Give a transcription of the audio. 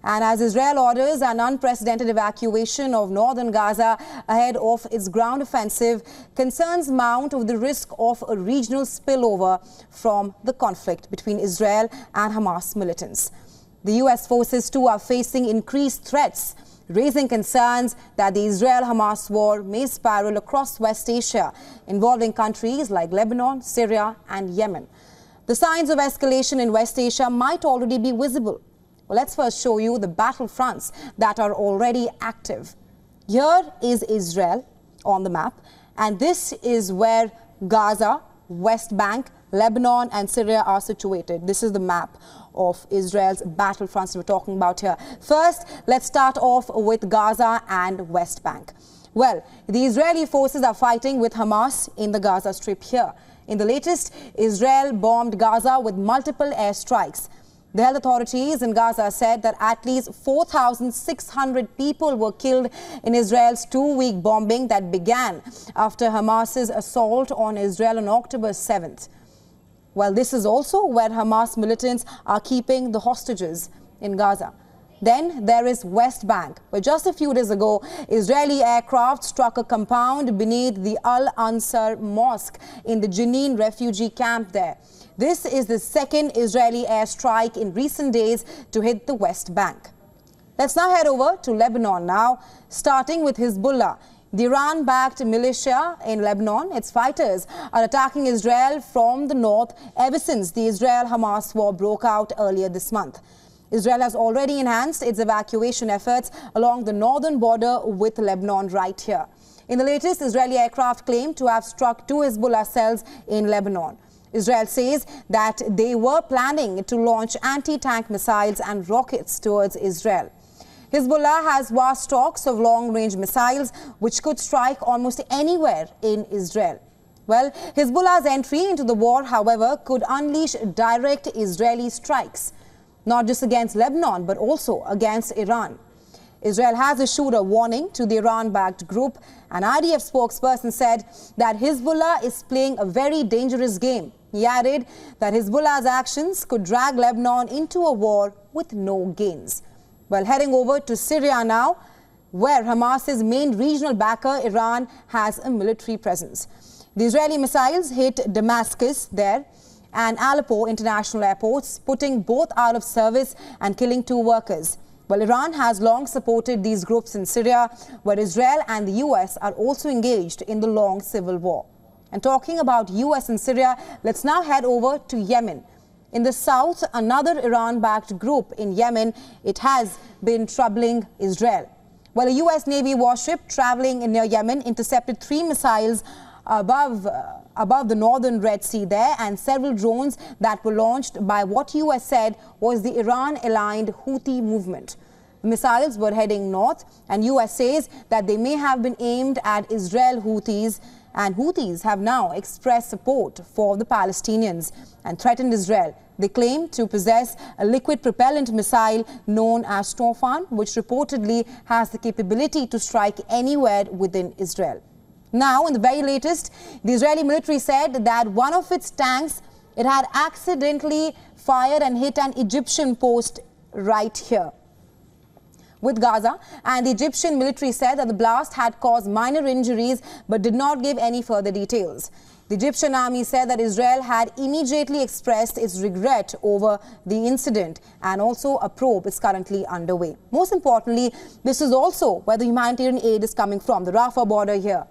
And as Israel orders an unprecedented evacuation of northern Gaza ahead of its ground offensive, concerns mount over the risk of a regional spillover from the conflict between Israel and Hamas militants. The U.S. forces too are facing increased threats, raising concerns that the Israel-Hamas war may spiral across West Asia, involving countries like Lebanon, Syria and Yemen. The signs of escalation in West Asia might already be visible. Well, let's first show you the battlefronts that are already active. Here is Israel on the map, and this is where Gaza, West Bank, Lebanon and Syria are situated. This is the map of Israel's battlefronts we're talking about here. First, let's start off with Gaza and West Bank. Well, the Israeli forces are fighting with Hamas in the Gaza Strip here. In the latest, Israel bombed Gaza with multiple airstrikes. The health authorities in Gaza said that at least 4,600 people were killed in Israel's two-week bombing that began after Hamas's assault on Israel on October 7th. Well, this is also where Hamas militants are keeping the hostages in Gaza. Then there is West Bank, where just a few days ago, Israeli aircraft struck a compound beneath the Al-Ansar Mosque in the Jenin refugee camp there. This is the second Israeli airstrike in recent days to hit the West Bank. Let's now head over to Lebanon now, starting with Hezbollah. The Iran-backed militia in Lebanon, its fighters are attacking Israel from the north ever since the Israel-Hamas war broke out earlier this month. Israel has already enhanced its evacuation efforts along the northern border with Lebanon right here. In the latest, Israeli aircraft claimed to have struck two Hezbollah cells in Lebanon. Israel says that they were planning to launch anti-tank missiles and rockets towards Israel. Hezbollah has vast stocks of long-range missiles which could strike almost anywhere in Israel. Well, Hezbollah's entry into the war, however, could unleash direct Israeli strikes, not just against Lebanon, but also against Iran. Israel has issued a warning to the Iran-backed group. An IDF spokesperson said that Hezbollah is playing a very dangerous game. He added that Hezbollah's actions could drag Lebanon into a war with no gains. Well, heading over to Syria now, where Hamas's main regional backer, Iran, has a military presence. The Israeli missiles hit Damascus there and Aleppo international airports, putting both out of service and killing two workers. Well, Iran has long supported these groups in Syria, where Israel and the US are also engaged in the long civil war. And talking about US and Syria, let's now head over to Yemen. In the south, another Iran-backed group in Yemen, it has been troubling Israel. Well, a US Navy warship traveling near Yemen intercepted 3 missiles above the northern Red Sea there and several drones that were launched by what US said was the Iran-aligned Houthi movement. The missiles were heading north, and US says that they may have been aimed at Israel Houthis, and Houthis have now expressed support for the Palestinians and threatened Israel. They claim to possess a liquid propellant missile known as Tophan, which reportedly has the capability to strike anywhere within Israel. Now, in the very latest, the Israeli military said that one of its tanks, it had accidentally fired and hit an Egyptian post right here with Gaza, and the Egyptian military said that the blast had caused minor injuries but did not give any further details. The Egyptian army said that Israel had immediately expressed its regret over the incident, and also a probe is currently underway. Most importantly, this is also where the humanitarian aid is coming from, the Rafah border here.